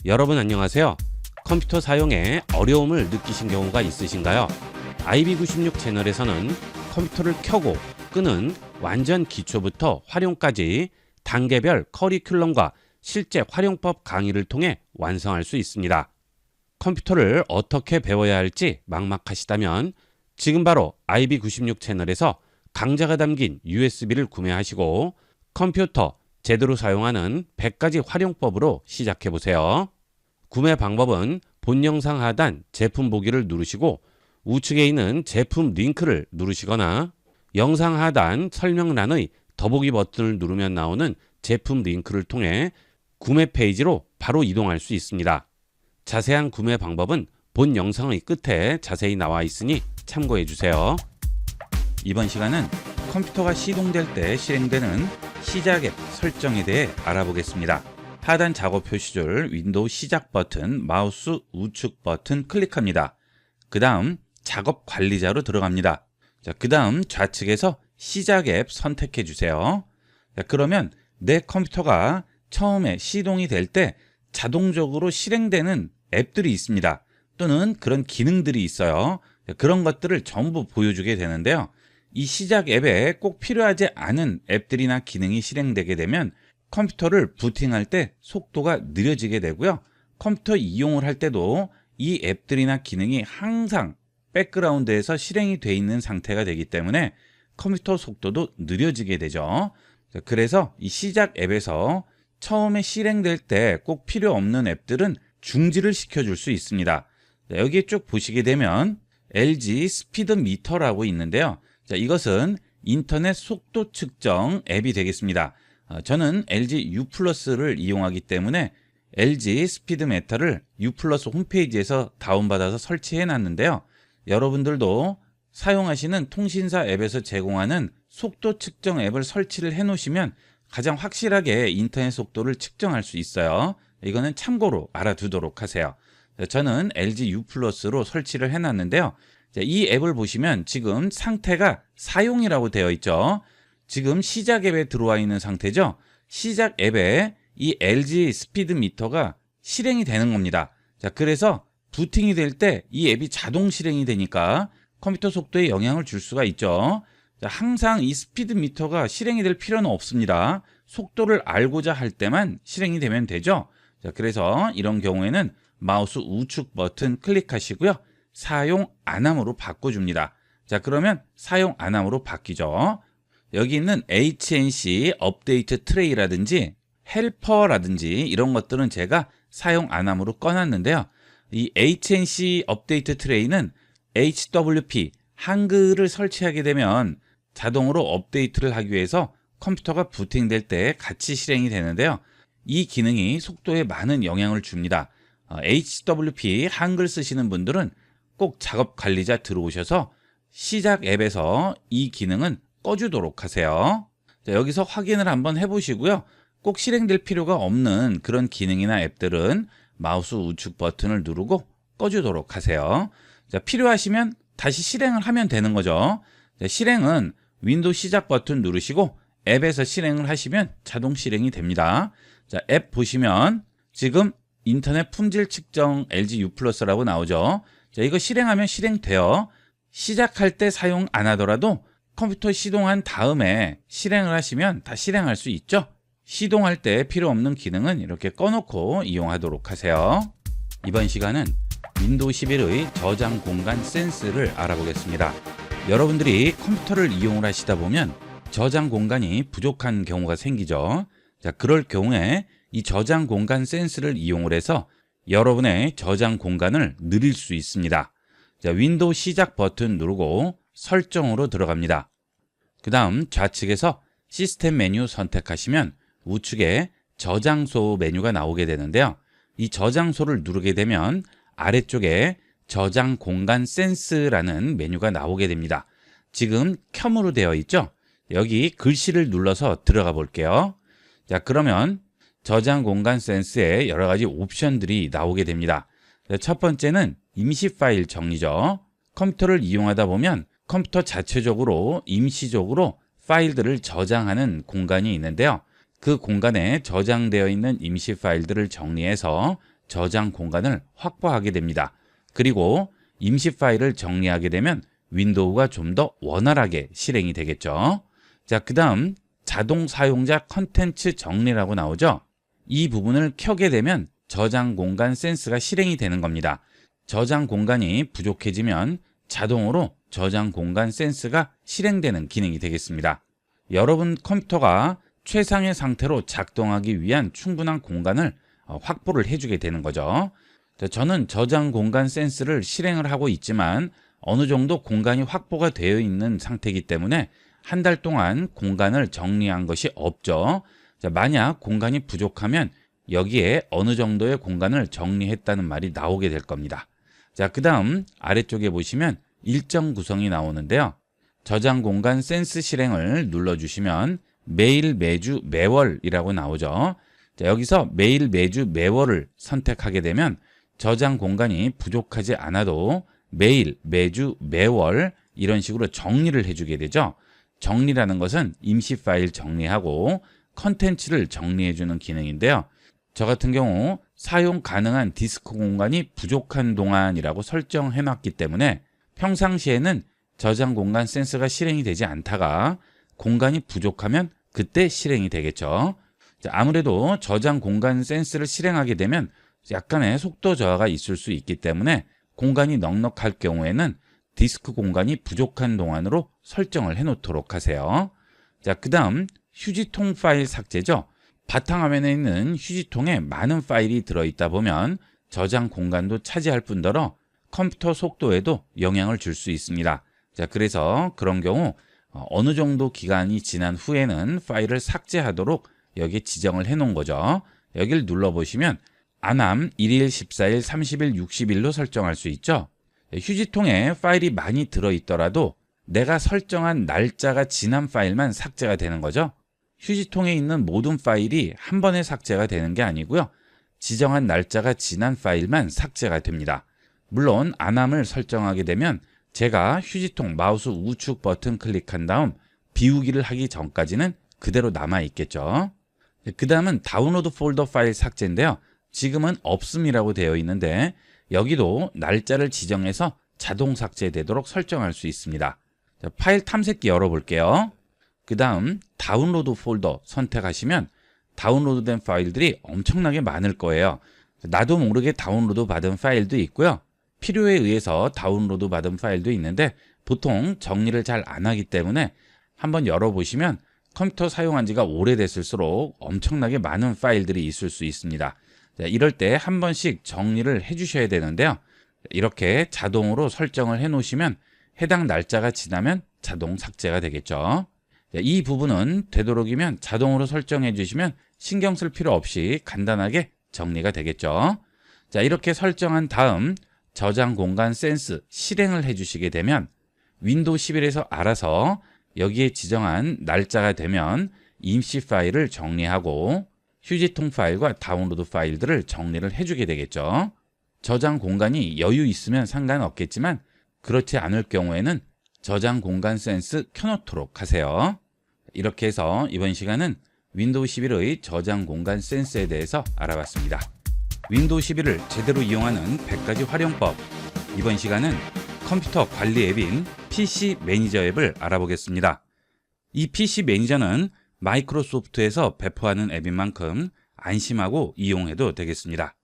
여러분 안녕하세요. 컴퓨터 사용에 어려움을 느끼신 경우가 있으신가요? IB96 채널에서는 컴퓨터를 켜고 끄는 완전 기초부터 활용까지 단계별 커리큘럼과 실제 활용법 강의를 통해 완성할 수 있습니다. 컴퓨터를 어떻게 배워야 할지 막막하시다면 지금 바로 IB96 채널에서 강좌가 담긴 USB를 구매하시고 컴퓨터 제대로 사용하는 100가지 활용법으로 시작해 보세요. 구매 방법은 본 영상 하단 제품 보기를 누르시고 우측에 있는 제품 링크를 누르시거나 영상 하단 설명란의 더보기 버튼을 누르면 나오는 제품 링크를 통해 구매 페이지로 바로 이동할 수 있습니다. 자세한 구매 방법은 본 영상의 끝에 자세히 나와 있으니 참고해 주세요. 이번 시간은 컴퓨터가 시동될 때 실행되는 시작 앱 설정에 대해 알아보겠습니다. 하단 작업 표시줄 윈도우 시작 버튼, 마우스 우측 버튼 클릭합니다. 그 다음 작업 관리자로 들어갑니다. 그 다음 좌측에서 시작 앱 선택해 주세요. 그러면 내 컴퓨터가 처음에 시동이 될 때 자동적으로 실행되는 앱들이 있습니다. 또는 그런 기능들이 있어요. 그런 것들을 전부 보여주게 되는데요. 이 시작 앱에 꼭 필요하지 않은 앱들이나 기능이 실행되게 되면 컴퓨터를 부팅할 때 속도가 느려지게 되고요. 컴퓨터 이용을 할 때도 이 앱들이나 기능이 항상 백그라운드에서 실행이 되어 있는 상태가 되기 때문에 컴퓨터 속도도 느려지게 되죠. 그래서 이 시작 앱에서 처음에 실행될 때 꼭 필요 없는 앱들은 중지를 시켜줄 수 있습니다. 여기 쭉 보시게 되면 LG 스피드 미터라고 있는데요. 이것은 인터넷 속도 측정 앱이 되겠습니다. 저는 LG U+를 이용하기 때문에 LG 스피드 미터를 U+ 홈페이지에서 다운받아서 설치해 놨는데요. 여러분들도 사용하시는 통신사 앱에서 제공하는 속도 측정 앱을 설치를 해 놓으시면 가장 확실하게 인터넷 속도를 측정할 수 있어요. 이거는 참고로 알아두도록 하세요. 저는 LG U+로 설치를 해 놨는데요. 이 앱을 보시면 지금 상태가 사용이라고 되어 있죠. 지금 시작 앱에 들어와 있는 상태죠. 시작 앱에 이 LG 스피드 미터가 실행이 되는 겁니다. 그래서 부팅이 될 때 이 앱이 자동 실행이 되니까 컴퓨터 속도에 영향을 줄 수가 있죠. 항상 이 스피드 미터가 실행이 될 필요는 없습니다. 속도를 알고자 할 때만 실행이 되면 되죠. 그래서 이런 경우에는 마우스 우측 버튼 클릭하시고요. 사용 안함으로 바꿔줍니다. 그러면 사용 안함으로 바뀌죠. 여기 있는 HNC 업데이트 트레이라든지 헬퍼라든지 이런 것들은 제가 사용 안함으로 꺼놨는데요. 이 HNC 업데이트 트레이는 HWP 한글을 설치하게 되면 자동으로 업데이트를 하기 위해서 컴퓨터가 부팅될 때 같이 실행이 되는데요. 이 기능이 속도에 많은 영향을 줍니다. HWP 한글 쓰시는 분들은 꼭 작업 관리자 들어오셔서 시작 앱에서 이 기능은 꺼주도록 하세요. 여기서 확인을 한번 해보시고요. 꼭 실행될 필요가 없는 그런 기능이나 앱들은 마우스 우측 버튼을 누르고 꺼주도록 하세요. 필요하시면 다시 실행을 하면 되는 거죠. 실행은 윈도우 시작 버튼 누르시고 앱에서 실행을 하시면 자동 실행이 됩니다. 앱 보시면 지금 인터넷 품질 측정 LG U+라고 나오죠. 이거 실행하면 실행돼요. 시작할 때 사용 안 하더라도 컴퓨터 시동한 다음에 실행을 하시면 다 실행할 수 있죠. 시동할 때 필요 없는 기능은 이렇게 꺼놓고 이용하도록 하세요. 이번 시간은 윈도우 11의 저장 공간 센스를 알아보겠습니다. 여러분들이 컴퓨터를 이용을 하시다 보면 저장 공간이 부족한 경우가 생기죠. 그럴 경우에 이 저장 공간 센스를 이용을 해서 여러분의 저장 공간을 늘릴 수 있습니다. 윈도우 시작 버튼 누르고 설정으로 들어갑니다. 그 다음 좌측에서 시스템 메뉴 선택하시면 우측에 저장소 메뉴가 나오게 되는데요. 이 저장소를 누르게 되면 아래쪽에 저장 공간 센스라는 메뉴가 나오게 됩니다. 지금 켬으로 되어 있죠? 여기 글씨를 눌러서 들어가 볼게요. 그러면 저장 공간 센스에 여러 가지 옵션들이 나오게 됩니다. 첫 번째는 임시 파일 정리죠. 컴퓨터를 이용하다 보면 컴퓨터 자체적으로 임시적으로 파일들을 저장하는 공간이 있는데요. 그 공간에 저장되어 있는 임시 파일들을 정리해서 저장 공간을 확보하게 됩니다. 그리고 임시 파일을 정리하게 되면 윈도우가 좀 더 원활하게 실행이 되겠죠. 자, 그 다음 자동 사용자 컨텐츠 정리라고 나오죠. 이 부분을 켜게 되면 저장 공간 센스가 실행이 되는 겁니다. 저장 공간이 부족해지면 자동으로 저장 공간 센스가 실행되는 기능이 되겠습니다. 여러분 컴퓨터가 최상의 상태로 작동하기 위한 충분한 공간을 확보를 해주게 되는 거죠. 저는 저장 공간 센스를 실행을 하고 있지만 어느 정도 공간이 확보가 되어 있는 상태이기 때문에 한 달 동안 공간을 정리한 것이 없죠. 만약 공간이 부족하면 여기에 어느 정도의 공간을 정리했다는 말이 나오게 될 겁니다. 자, 그 다음 아래쪽에 보시면 일정 구성이 나오는데요. 저장 공간 센스 실행을 눌러주시면 매일, 매주, 매월이라고 나오죠. 자, 여기서 매일, 매주, 매월을 선택하게 되면 저장 공간이 부족하지 않아도 매일, 매주, 매월 이런 식으로 정리를 해주게 되죠. 정리라는 것은 임시 파일 정리하고 컨텐츠를 정리해주는 기능인데요. 저 같은 경우 사용 가능한 디스크 공간이 부족한 동안이라고 설정해 놨기 때문에 평상시에는 저장 공간 센서가 실행이 되지 않다가 공간이 부족하면 그때 실행이 되겠죠. 아무래도 저장 공간 센스를 실행하게 되면 약간의 속도 저하가 있을 수 있기 때문에 공간이 넉넉할 경우에는 디스크 공간이 부족한 동안으로 설정을 해 놓도록 하세요. 자, 그 다음 휴지통 파일 삭제죠. 바탕화면에 있는 휴지통에 많은 파일이 들어있다 보면 저장 공간도 차지할 뿐더러 컴퓨터 속도에도 영향을 줄 수 있습니다. 자, 그래서 그런 경우 어느 정도 기간이 지난 후에는 파일을 삭제하도록 여기에 지정을 해 놓은 거죠. 여기를 눌러보시면 안함 1일, 14일, 30일, 60일로 설정할 수 있죠. 휴지통에 파일이 많이 들어있더라도 내가 설정한 날짜가 지난 파일만 삭제가 되는 거죠. 휴지통에 있는 모든 파일이 한 번에 삭제가 되는 게 아니고요. 지정한 날짜가 지난 파일만 삭제가 됩니다. 물론 안함을 설정하게 되면 제가 휴지통 마우스 우측 버튼 클릭한 다음 비우기를 하기 전까지는 그대로 남아 있겠죠. 그 다음은 다운로드 폴더 파일 삭제인데요. 지금은 없음이라고 되어 있는데 여기도 날짜를 지정해서 자동 삭제되도록 설정할 수 있습니다. 자, 파일 탐색기 열어볼게요. 그 다음 다운로드 폴더 선택하시면 다운로드된 파일들이 엄청나게 많을 거예요. 나도 모르게 다운로드 받은 파일도 있고요. 필요에 의해서 다운로드 받은 파일도 있는데 보통 정리를 잘 안 하기 때문에 한번 열어보시면 컴퓨터 사용한 지가 오래됐을수록 엄청나게 많은 파일들이 있을 수 있습니다. 자, 이럴 때 한 번씩 정리를 해 주셔야 되는데요. 이렇게 자동으로 설정을 해 놓으시면 해당 날짜가 지나면 자동 삭제가 되겠죠. 자, 이 부분은 되도록이면 자동으로 설정해 주시면 신경 쓸 필요 없이 간단하게 정리가 되겠죠. 자, 이렇게 설정한 다음 저장 공간 센스 실행을 해 주시게 되면 윈도우 11에서 알아서 여기에 지정한 날짜가 되면 임시 파일을 정리하고 휴지통 파일과 다운로드 파일들을 정리를 해주게 되겠죠. 저장 공간이 여유 있으면 상관없겠지만 그렇지 않을 경우에는 저장 공간 센스 켜놓도록 하세요. 이렇게 해서 이번 시간은 윈도우 11의 저장 공간 센스에 대해서 알아봤습니다. 윈도우 11을 제대로 이용하는 100가지 활용법. 이번 시간은 컴퓨터 관리 앱인 PC 매니저 앱을 알아보겠습니다. 이 PC 매니저는 마이크로소프트에서 배포하는 앱인 만큼 안심하고 이용해도 되겠습니다.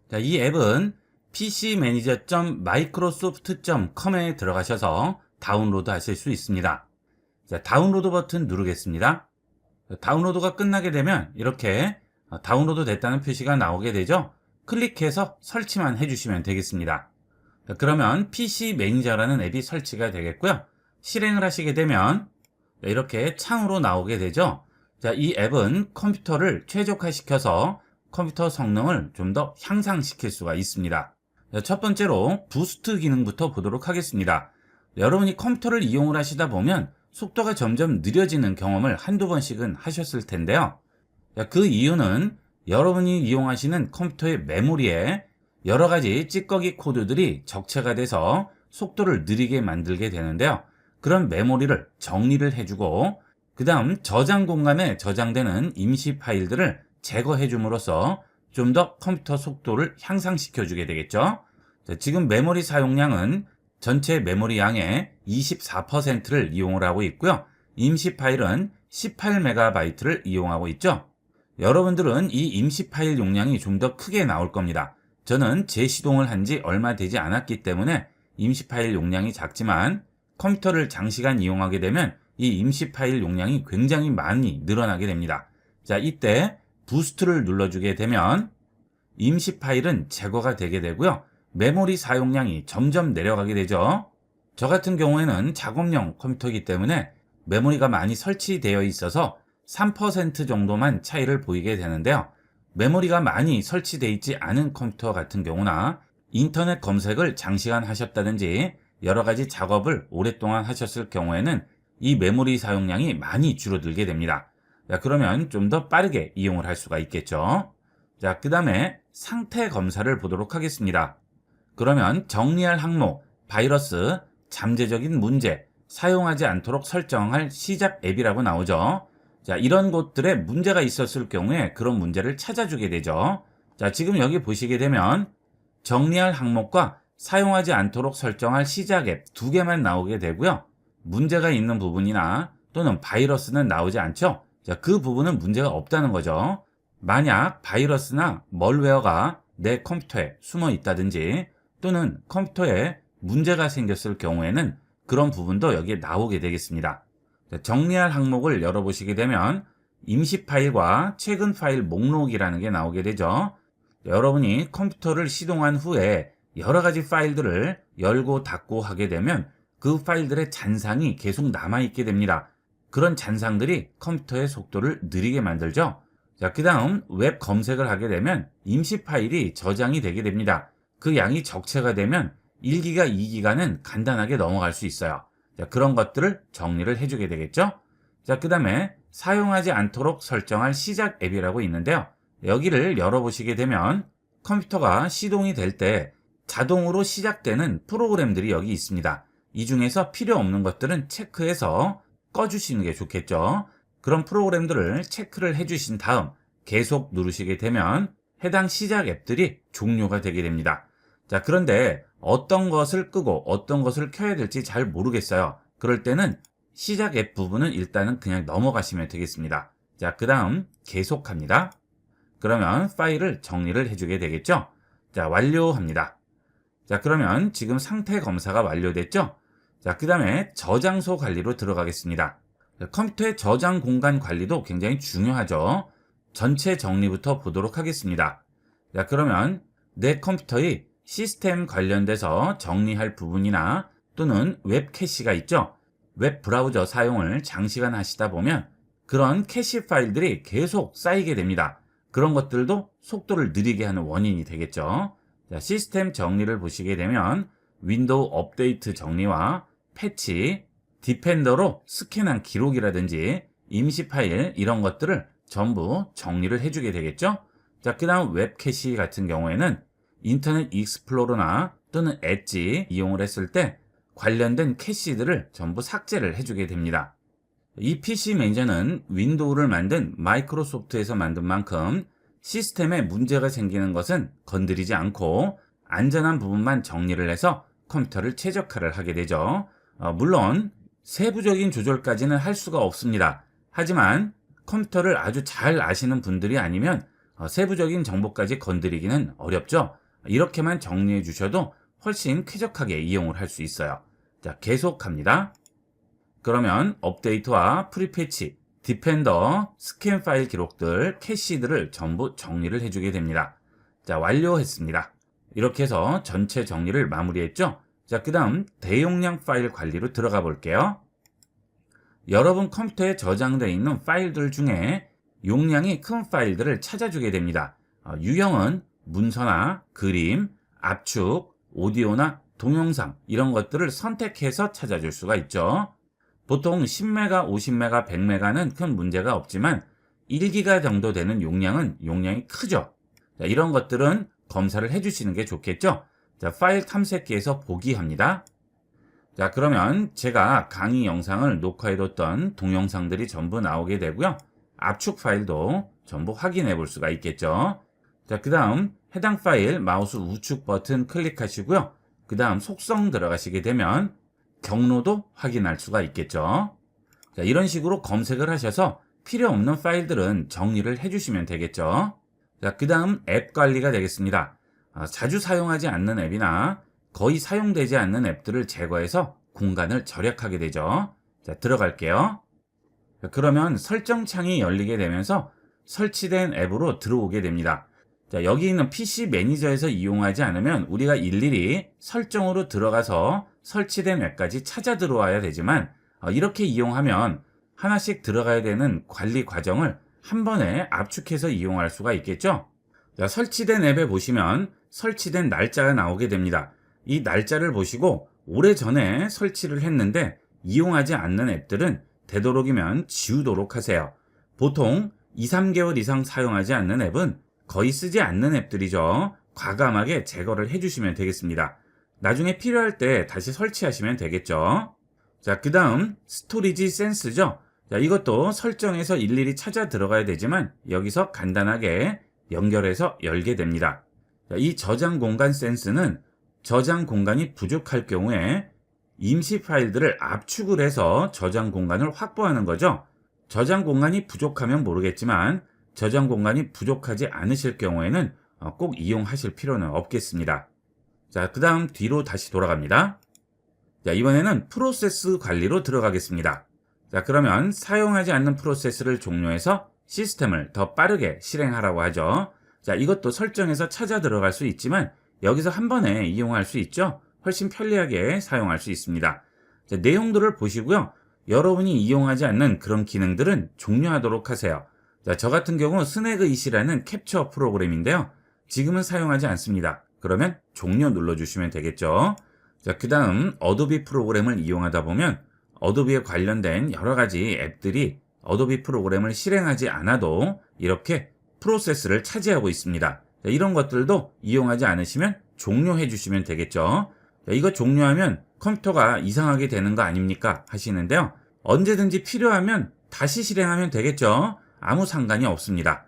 자, 이 앱은 pcmanager.microsoft.com에 들어가셔서 다운로드 하실 수 있습니다. 자, 다운로드 버튼 누르겠습니다. 다운로드가 끝나게 되면 이렇게 다운로드 됐다는 표시가 나오게 되죠. 클릭해서 설치만 해주시면 되겠습니다. 자, 그러면 PC 매니저라는 앱이 설치가 되겠고요. 실행을 하시게 되면 이렇게 창으로 나오게 되죠. 자, 이 앱은 컴퓨터를 최적화시켜서 컴퓨터 성능을 좀 더 향상시킬 수가 있습니다. 자, 첫 번째로 부스트 기능부터 보도록 하겠습니다. 여러분이 컴퓨터를 이용을 하시다 보면 속도가 점점 느려지는 경험을 한두 번씩은 하셨을 텐데요. 자, 그 이유는 여러분이 이용하시는 컴퓨터의 메모리에 여러 가지 찌꺼기 코드들이 적체가 돼서 속도를 느리게 만들게 되는데요. 그런 메모리를 정리를 해주고 그 다음 저장 공간에 저장되는 임시 파일들을 제거해 줌으로써 좀 더 컴퓨터 속도를 향상시켜 주게 되겠죠. 자, 지금 메모리 사용량은 전체 메모리 양의 24%를 이용을 하고 있고요. 임시 파일은 18MB를 이용하고 있죠. 여러분들은 이 임시 파일 용량이 좀 더 크게 나올 겁니다. 저는 재시동을 한 지 얼마 되지 않았기 때문에 임시 파일 용량이 작지만 컴퓨터를 장시간 이용하게 되면 이 임시 파일 용량이 굉장히 많이 늘어나게 됩니다. 자, 이때 부스트를 눌러주게 되면 임시 파일은 제거가 되게 되고요. 메모리 사용량이 점점 내려가게 되죠. 저 같은 경우에는 작업용 컴퓨터이기 때문에 메모리가 많이 설치되어 있어서 3% 정도만 차이를 보이게 되는데요. 메모리가 많이 설치되어 있지 않은 컴퓨터 같은 경우나 인터넷 검색을 장시간 하셨다든지 여러 가지 작업을 오랫동안 하셨을 경우에는 이 메모리 사용량이 많이 줄어들게 됩니다. 자, 그러면 좀 더 빠르게 이용을 할 수가 있겠죠. 자, 그 다음에 상태 검사를 보도록 하겠습니다. 그러면 정리할 항목, 바이러스, 잠재적인 문제, 사용하지 않도록 설정할 시작 앱이라고 나오죠. 자, 이런 곳들에 문제가 있었을 경우에 그런 문제를 찾아주게 되죠. 자, 지금 여기 보시게 되면 정리할 항목과 사용하지 않도록 설정할 시작 앱 두 개만 나오게 되고요. 문제가 있는 부분이나 또는 바이러스는 나오지 않죠. 자, 그 부분은 문제가 없다는 거죠. 만약 바이러스나 멀웨어가 내 컴퓨터에 숨어 있다든지 또는 컴퓨터에 문제가 생겼을 경우에는 그런 부분도 여기에 나오게 되겠습니다. 자, 정리할 항목을 열어보시게 되면 임시 파일과 최근 파일 목록이라는 게 나오게 되죠. 여러분이 컴퓨터를 시동한 후에 여러 가지 파일들을 열고 닫고 하게 되면 그 파일들의 잔상이 계속 남아있게 됩니다. 그런 잔상들이 컴퓨터의 속도를 느리게 만들죠. 자, 그 다음 웹 검색을 하게 되면 임시 파일이 저장이 되게 됩니다. 그 양이 적체가 되면 1기가, 2기가는 간단하게 넘어갈 수 있어요. 자, 그런 것들을 정리를 해주게 되겠죠. 자, 그 다음에 사용하지 않도록 설정할 시작 앱이라고 있는데요. 여기를 열어보시게 되면 컴퓨터가 시동이 될 때 자동으로 시작되는 프로그램들이 여기 있습니다. 이 중에서 필요 없는 것들은 체크해서 꺼주시는 게 좋겠죠. 그런 프로그램들을 체크를 해주신 다음 계속 누르시게 되면 해당 시작 앱들이 종료가 되게 됩니다. 자, 그런데 어떤 것을 끄고 어떤 것을 켜야 될지 잘 모르겠어요. 그럴 때는 시작 앱 부분은 일단은 그냥 넘어가시면 되겠습니다. 자, 그 다음 계속합니다. 그러면 파일을 정리를 해주게 되겠죠. 자, 완료합니다. 자, 그러면 지금 상태 검사가 완료됐죠. 자, 그 다음에 저장소 관리로 들어가겠습니다. 컴퓨터의 저장 공간 관리도 굉장히 중요하죠. 전체 정리부터 보도록 하겠습니다. 자, 그러면 내 컴퓨터의 시스템 관련돼서 정리할 부분이나 또는 웹 캐시가 있죠. 웹 브라우저 사용을 장시간 하시다 보면 그런 캐시 파일들이 계속 쌓이게 됩니다. 그런 것들도 속도를 느리게 하는 원인이 되겠죠. 자, 시스템 정리를 보시게 되면 윈도우 업데이트 정리와 패치, 디펜더로 스캔한 기록이라든지 임시 파일 이런 것들을 전부 정리를 해주게 되겠죠. 자, 그 다음 웹 캐시 같은 경우에는 인터넷 익스플로러나 또는 엣지 이용을 했을 때 관련된 캐시들을 전부 삭제를 해주게 됩니다. 이 PC 매니저는 윈도우를 만든 마이크로소프트에서 만든 만큼 시스템에 문제가 생기는 것은 건드리지 않고 안전한 부분만 정리를 해서 컴퓨터를 최적화를 하게 되죠. 물론 세부적인 조절까지는 할 수가 없습니다. 하지만 컴퓨터를 아주 잘 아시는 분들이 아니면 세부적인 정보까지 건드리기는 어렵죠. 이렇게만 정리해 주셔도 훨씬 쾌적하게 이용을 할 수 있어요. 자, 계속합니다. 그러면 업데이트와 프리패치, 디펜더, 스캔 파일 기록들, 캐시들을 전부 정리를 해주게 됩니다. 자, 완료했습니다. 이렇게 해서 전체 정리를 마무리했죠. 자, 그 다음 대용량 파일 관리로 들어가 볼게요. 여러분 컴퓨터에 저장되어 있는 파일들 중에 용량이 큰 파일들을 찾아주게 됩니다. 유형은 문서나 그림, 압축, 오디오나 동영상 이런 것들을 선택해서 찾아줄 수가 있죠. 보통 10메가, 50메가, 100메가는 큰 문제가 없지만 1기가 정도 되는 용량이 크죠. 자, 이런 것들은 검사를 해주시는 게 좋겠죠. 자, 파일 탐색기에서 보기합니다. 자, 그러면 제가 강의 영상을 녹화해뒀던 동영상들이 전부 나오게 되고요. 압축 파일도 전부 확인해 볼 수가 있겠죠. 자, 그 다음 해당 파일 마우스 우측 버튼 클릭하시고요. 그 다음 속성 들어가시게 되면 경로도 확인할 수가 있겠죠. 자, 이런 식으로 검색을 하셔서 필요 없는 파일들은 정리를 해주시면 되겠죠. 자, 그 다음 앱 관리가 되겠습니다. 자주 사용하지 않는 앱이나 거의 사용되지 않는 앱들을 제거해서 공간을 절약하게 되죠. 자, 들어갈게요. 자, 그러면 설정 창이 열리게 되면서 설치된 앱으로 들어오게 됩니다. 자, 여기 있는 PC 매니저에서 이용하지 않으면 우리가 일일이 설정으로 들어가서 설치된 앱까지 찾아 들어와야 되지만 이렇게 이용하면 하나씩 들어가야 되는 관리 과정을 한 번에 압축해서 이용할 수가 있겠죠. 자, 설치된 앱에 보시면 설치된 날짜가 나오게 됩니다. 이 날짜를 보시고 오래전에 설치를 했는데 이용하지 않는 앱들은 되도록이면 지우도록 하세요. 보통 2, 3개월 이상 사용하지 않는 앱은 거의 쓰지 않는 앱들이죠. 과감하게 제거를 해주시면 되겠습니다. 나중에 필요할 때 다시 설치하시면 되겠죠. 자, 그 다음 스토리지 센스죠. 자, 이것도 설정해서 일일이 찾아 들어가야 되지만 여기서 간단하게 연결해서 열게 됩니다. 자, 이 저장 공간 센스는 저장 공간이 부족할 경우에 임시 파일들을 압축을 해서 저장 공간을 확보하는 거죠. 저장 공간이 부족하면 모르겠지만 저장 공간이 부족하지 않으실 경우에는 꼭 이용하실 필요는 없겠습니다. 자, 그 다음 뒤로 다시 돌아갑니다. 자, 이번에는 프로세스 관리로 들어가겠습니다. 자, 그러면 사용하지 않는 프로세스를 종료해서 시스템을 더 빠르게 실행하라고 하죠. 자, 이것도 설정해서 찾아 들어갈 수 있지만 여기서 한 번에 이용할 수 있죠. 훨씬 편리하게 사용할 수 있습니다. 자, 내용들을 보시고요. 여러분이 이용하지 않는 그런 기능들은 종료하도록 하세요. 자, 저 같은 경우 스내그잇이라는 캡처 프로그램인데요. 지금은 사용하지 않습니다. 그러면 종료 눌러주시면 되겠죠. 자, 그 다음 어도비 프로그램을 이용하다 보면 어도비에 관련된 여러 가지 앱들이 어도비 프로그램을 실행하지 않아도 이렇게 프로세스를 차지하고 있습니다. 자, 이런 것들도 이용하지 않으시면 종료해 주시면 되겠죠. 자, 이거 종료하면 컴퓨터가 이상하게 되는 거 아닙니까? 하시는데요. 언제든지 필요하면 다시 실행하면 되겠죠. 아무 상관이 없습니다.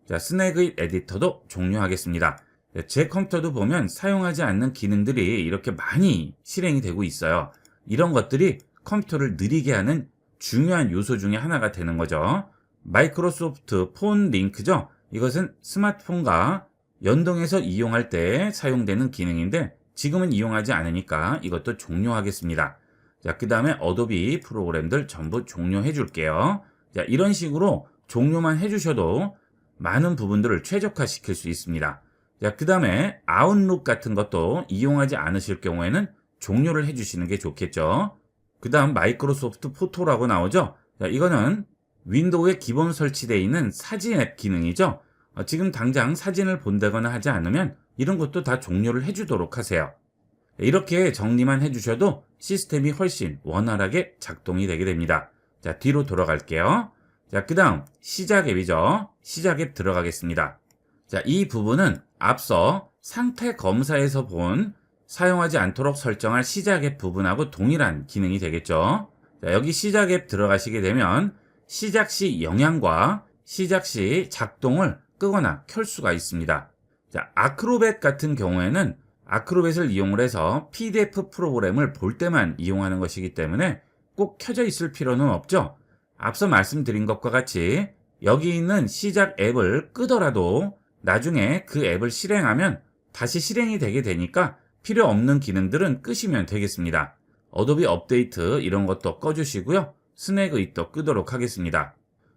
자, 스내그잇 에디터도 종료하겠습니다. 제 컴퓨터도 보면 사용하지 않는 기능들이 이렇게 많이 실행이 되고 있어요. 이런 것들이 컴퓨터를 느리게 하는 중요한 요소 중에 하나가 되는 거죠. 마이크로소프트 폰 링크죠. 이것은 스마트폰과 연동해서 이용할 때 사용되는 기능인데 지금은 이용하지 않으니까 이것도 종료하겠습니다. 자, 그 다음에 어도비 프로그램들 전부 종료해 줄게요. 자, 이런 식으로 종료만 해주셔도 많은 부분들을 최적화시킬 수 있습니다. 자, 그 다음에 아웃룩 같은 것도 이용하지 않으실 경우에는 종료를 해주시는 게 좋겠죠. 그 다음 마이크로소프트 포토라고 나오죠. 자, 이거는 윈도우에 기본 설치되어 있는 사진 앱 기능이죠. 지금 당장 사진을 본다거나 하지 않으면 이런 것도 다 종료를 해주도록 하세요. 이렇게 정리만 해주셔도 시스템이 훨씬 원활하게 작동이 되게 됩니다. 자, 뒤로 돌아갈게요. 자, 그 다음 시작 앱이죠. 시작 앱 들어가겠습니다. 자, 이 부분은 앞서 상태 검사에서 본 사용하지 않도록 설정할 시작 앱 부분하고 동일한 기능이 되겠죠. 자, 여기 시작 앱 들어가시게 되면 시작 시 영향과 시작 시 작동을 끄거나 켤 수가 있습니다. 자, 아크로벳 같은 경우에는 아크로벳을 이용을 해서 PDF 프로그램을 볼 때만 이용하는 것이기 때문에 꼭 켜져 있을 필요는 없죠. 앞서 말씀드린 것과 같이 여기 있는 시작 앱을 끄더라도 나중에 그 앱을 실행하면 다시 실행이 되게 되니까 필요 없는 기능들은 끄시면 되겠습니다. 어도비 업데이트 이런 것도 꺼주시고요. 스내그잇도 끄도록 하겠습니다.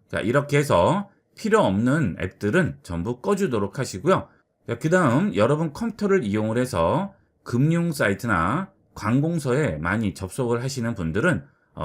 자, 이렇게 해서 필요 없는 앱들은 전부 꺼주도록 하시고요. 그 다음 여러분 컴퓨터를 이용을 해서 금융 사이트나 관공서에 많이 접속을 하시는 분들은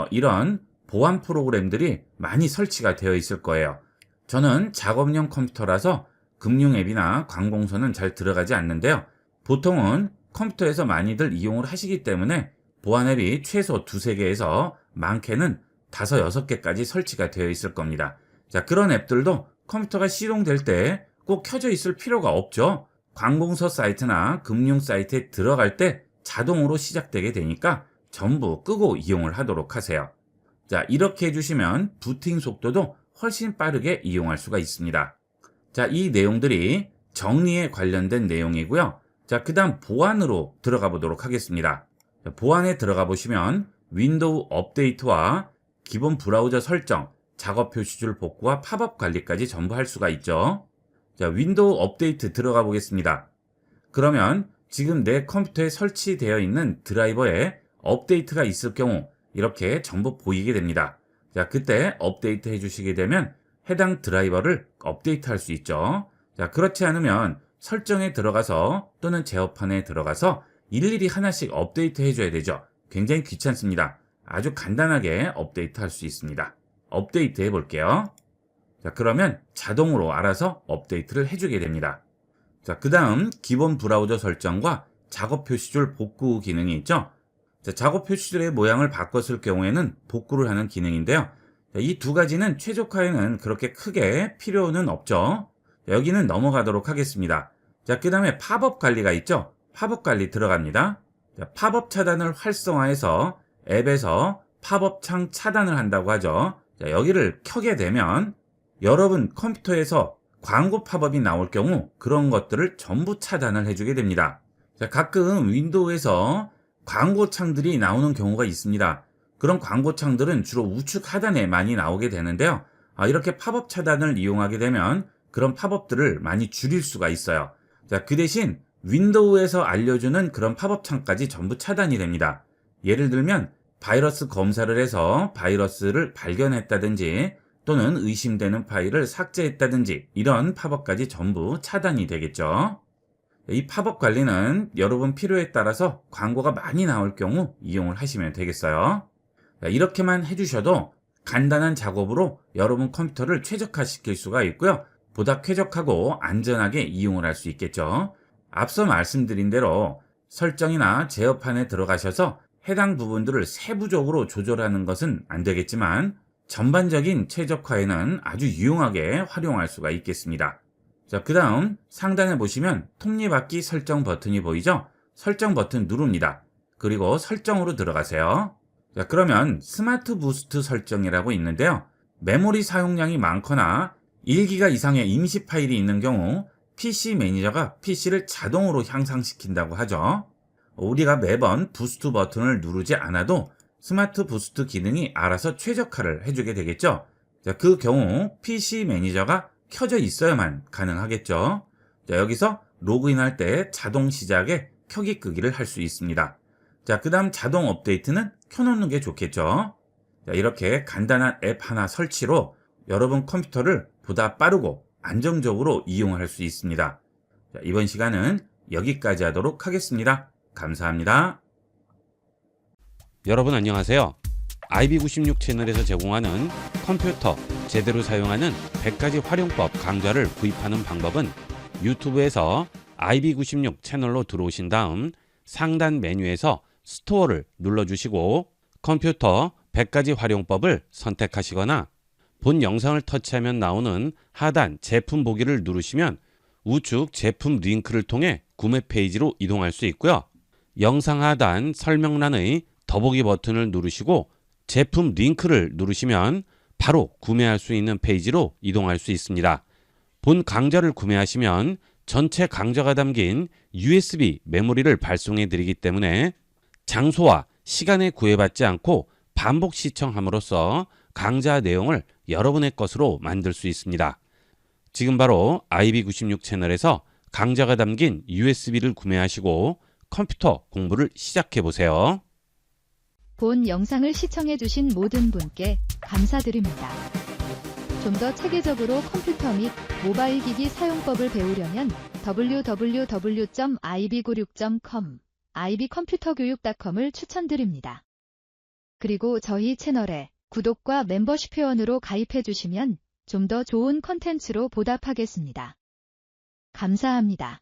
이런 보안 프로그램들이 많이 설치가 되어 있을 거예요. 저는 작업용 컴퓨터라서 금융 앱이나 관공서는 잘 들어가지 않는데요. 보통은 컴퓨터에서 많이들 이용을 하시기 때문에 보안 앱이 최소 2-3개에서 많게는 5-6개까지 설치가 되어 있을 겁니다. 자, 그런 앱들도 컴퓨터가 시동될 때 꼭 켜져 있을 필요가 없죠. 관공서 사이트나 금융 사이트에 들어갈 때 자동으로 시작되게 되니까 전부 끄고 이용을 하도록 하세요. 자, 이렇게 해주시면 부팅 속도도 훨씬 빠르게 이용할 수가 있습니다. 자, 이 내용들이 정리에 관련된 내용이고요. 자, 그 다음 보안으로 들어가 보도록 하겠습니다. 자, 보안에 들어가 보시면 윈도우 업데이트와 기본 브라우저 설정, 작업 표시줄 복구와 팝업 관리까지 전부 할 수가 있죠. 자, 윈도우 업데이트 들어가 보겠습니다. 그러면 지금 내 컴퓨터에 설치되어 있는 드라이버에 업데이트가 있을 경우 이렇게 전부 보이게 됩니다. 자, 그때 업데이트 해주시게 되면 해당 드라이버를 업데이트 할 수 있죠. 자, 그렇지 않으면 설정에 들어가서 또는 제어판에 들어가서 일일이 하나씩 업데이트 해줘야 되죠. 굉장히 귀찮습니다. 아주 간단하게 업데이트 할 수 있습니다. 업데이트 해볼게요. 자, 그러면 자동으로 알아서 업데이트를 해주게 됩니다. 자, 그 다음 기본 브라우저 설정과 작업 표시줄 복구 기능이 있죠. 자, 작업 표시줄의 모양을 바꿨을 경우에는 복구를 하는 기능인데요. 이 두 가지는 최적화에는 그렇게 크게 필요는 없죠. 자, 여기는 넘어가도록 하겠습니다. 자, 그 다음에 팝업 관리가 있죠. 팝업 관리 들어갑니다. 자, 팝업 차단을 활성화해서 앱에서 팝업 창 차단을 한다고 하죠. 자, 여기를 켜게 되면 여러분 컴퓨터에서 광고 팝업이 나올 경우 그런 것들을 전부 차단을 해주게 됩니다. 자, 가끔 윈도우에서 광고 창들이 나오는 경우가 있습니다. 그런 광고 창들은 주로 우측 하단에 많이 나오게 되는데요. 이렇게 팝업 차단을 이용하게 되면 그런 팝업들을 많이 줄일 수가 있어요. 자, 그 대신 윈도우에서 알려주는 그런 팝업 창까지 전부 차단이 됩니다. 예를 들면 바이러스 검사를 해서 바이러스를 발견했다든지 또는 의심되는 파일을 삭제했다든지 이런 팝업까지 전부 차단이 되겠죠. 이 팝업 관리는 여러분 필요에 따라서 광고가 많이 나올 경우 이용을 하시면 되겠어요. 이렇게만 해주셔도 간단한 작업으로 여러분 컴퓨터를 최적화시킬 수가 있고요. 보다 쾌적하고 안전하게 이용을 할 수 있겠죠. 앞서 말씀드린 대로 설정이나 제어판에 들어가셔서 해당 부분들을 세부적으로 조절하는 것은 안 되겠지만 전반적인 최적화에는 아주 유용하게 활용할 수가 있겠습니다. 자, 그 다음 상단에 보시면 톱니바퀴 설정 버튼이 보이죠? 설정 버튼 누릅니다. 그리고 설정으로 들어가세요. 자, 그러면 스마트 부스트 설정이라고 있는데요. 메모리 사용량이 많거나 1기가 이상의 임시 파일이 있는 경우 PC 매니저가 PC를 자동으로 향상시킨다고 하죠. 우리가 매번 부스트 버튼을 누르지 않아도 스마트 부스트 기능이 알아서 최적화를 해주게 되겠죠. 자, 그 경우 PC 매니저가 켜져 있어야만 가능하겠죠. 자, 여기서 로그인할 때 자동 시작에 켜기 끄기를 할 수 있습니다. 자, 그 다음 자동 업데이트는 켜놓는 게 좋겠죠. 자, 이렇게 간단한 앱 하나 설치로 여러분 컴퓨터를 보다 빠르고 안정적으로 이용할 수 있습니다. 자, 이번 시간은 여기까지 하도록 하겠습니다. 감사합니다. 여러분 안녕하세요. IB96 채널에서 제공하는 컴퓨터 제대로 사용하는 100가지 활용법 강좌를 구입하는 방법은 유튜브에서 IB96 채널로 들어오신 다음 상단 메뉴에서 스토어를 눌러주시고 컴퓨터 100가지 활용법을 선택하시거나 본 영상을 터치하면 나오는 하단 제품 보기를 누르시면 우측 제품 링크를 통해 구매 페이지로 이동할 수 있고요. 영상 하단 설명란의 더보기 버튼을 누르시고 제품 링크를 누르시면 바로 구매할 수 있는 페이지로 이동할 수 있습니다. 본 강좌를 구매하시면 전체 강좌가 담긴 USB 메모리를 발송해 드리기 때문에 장소와 시간에 구애받지 않고 반복 시청함으로써 강좌 내용을 여러분의 것으로 만들 수 있습니다. 지금 바로 IB96 채널에서 강좌가 담긴 USB를 구매하시고 컴퓨터 공부를 시작해 보세요. 본 영상을 시청해주신 모든 분께 감사드립니다. 좀 더 체계적으로 컴퓨터 및 모바일 기기 사용법을 배우려면 www.ib96.com, ibcomputer교육.com을 추천드립니다. 그리고 저희 채널에 구독과 멤버십 회원으로 가입해주시면 좀 더 좋은 컨텐츠로 보답하겠습니다. 감사합니다.